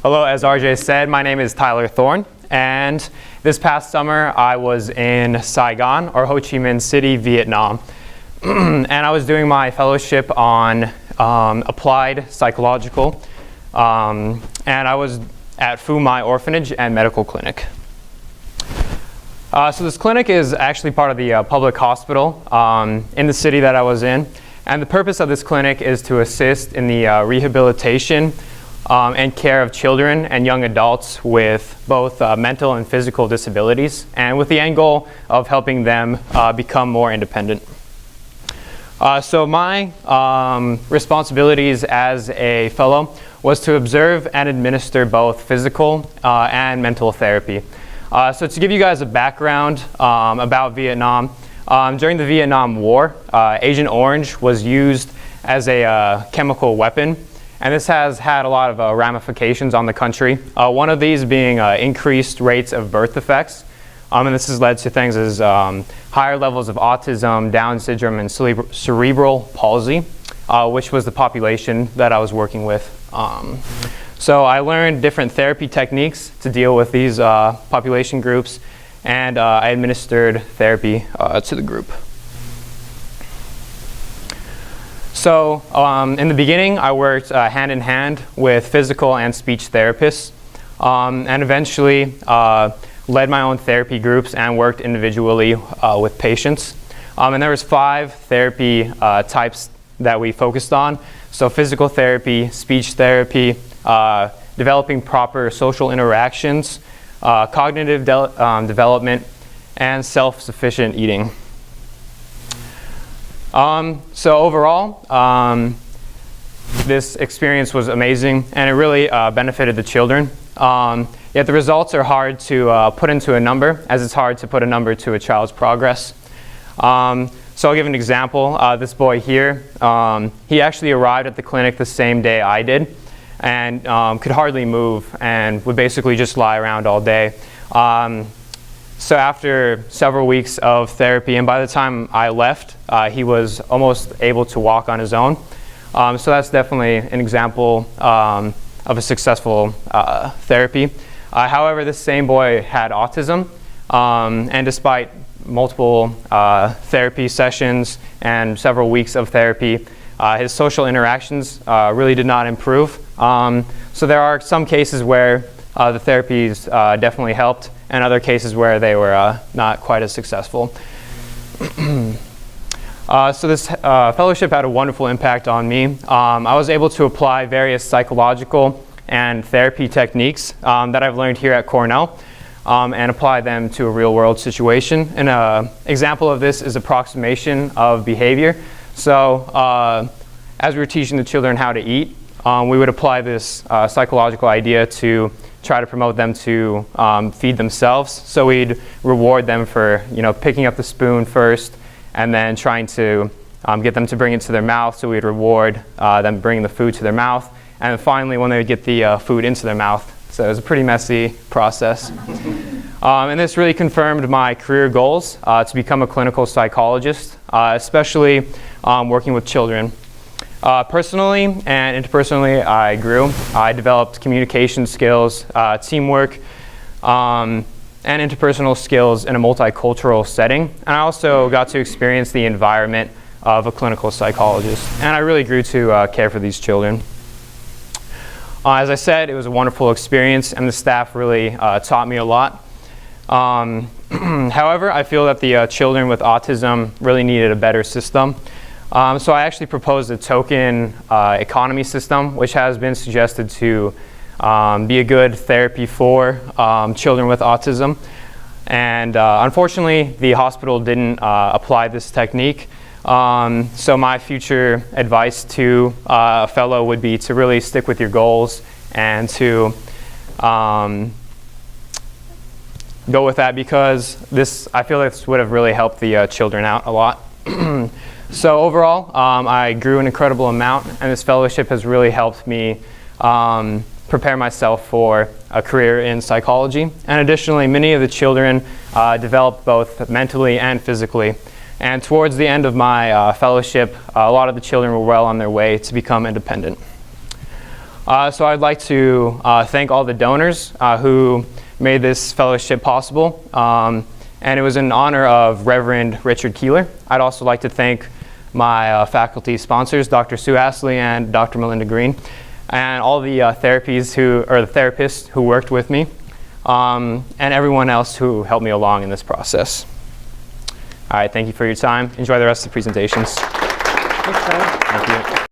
Hello, as RJ said, my name is Tyler Thorne, and this past summer I was in Saigon, or Ho Chi Minh City, Vietnam, and I was doing my fellowship on applied psychological, and I was at Phu Mai Orphanage and Medical Clinic. So this clinic is actually part of the public hospital in the city that I was in, and the purpose of this clinic is to assist in the rehabilitation and care of children and young adults with both mental and physical disabilities, and with the end goal of helping them become more independent. So my responsibilities as a fellow was to observe and administer both physical and mental therapy. So to give you guys a background about Vietnam, during the Vietnam War, Agent Orange was used as a chemical weapon, and this has had a lot of ramifications on the country. One of these being increased rates of birth defects, and this has led to things as higher levels of autism, Down syndrome, and cerebral palsy, which was the population that I was working with. So I learned different therapy techniques to deal with these population groups, and I administered therapy to the group. So in the beginning, I worked hand in hand with physical and speech therapists, and eventually led my own therapy groups and worked individually with patients. And there was 5 therapy types that we focused on. So physical therapy, speech therapy, developing proper social interactions, cognitive development, and self-sufficient eating. So overall, this experience was amazing, and it really benefited the children. Yet the results are hard to put into a number, as it's hard to put a number to a child's progress. So I'll give an example. This boy here, he actually arrived at the clinic the same day I did, and could hardly move and would basically just lie around all day. So after several weeks of therapy, and by the time I left, he was almost able to walk on his own. So that's definitely an example of a successful therapy. However, this same boy had autism, and despite multiple therapy sessions and several weeks of therapy, his social interactions really did not improve. So there are some cases where the therapies definitely helped, and other cases where they were not quite as successful. So this fellowship had a wonderful impact on me. I was able to apply various psychological and therapy techniques that I've learned here at Cornell, and apply them to a real-world situation. An example of this is approximation of behavior. So as we were teaching the children how to eat, we would apply this psychological idea to try to promote them to feed themselves. So we'd reward them for picking up the spoon first, and then trying to get them to bring it to their mouth. So we'd reward them bringing the food to their mouth, and then finally when they would get the food into their mouth. So it was a pretty messy process. And this really confirmed my career goals to become a clinical psychologist, especially working with children. Personally and interpersonally, I grew. I developed communication skills, teamwork, and interpersonal skills in a multicultural setting. And I also got to experience the environment of a clinical psychologist. And I really grew to care for these children. As I said, it was a wonderful experience, and the staff really taught me a lot. However, I feel that the children with autism really needed a better system. So I actually proposed a token economy system, which has been suggested to be a good therapy for children with autism. And unfortunately, the hospital didn't apply this technique. So my future advice to a fellow would be to really stick with your goals and to go with that, because I feel this would have really helped the children out a lot. So overall, I grew an incredible amount, and this fellowship has really helped me prepare myself for a career in psychology. And additionally, many of the children developed both mentally and physically. And towards the end of my fellowship, a lot of the children were well on their way to become independent. So I'd like to thank all the donors who made this fellowship possible. And it was in honor of Reverend Richard Keeler. I'd also like to thank my faculty sponsors, Dr. Sue Astley and Dr. Melinda Green, and all the therapists who worked with me, and everyone else who helped me along in this process. All right, thank you for your time. Enjoy the rest of the presentations. Thanks, Tyler. Thank you.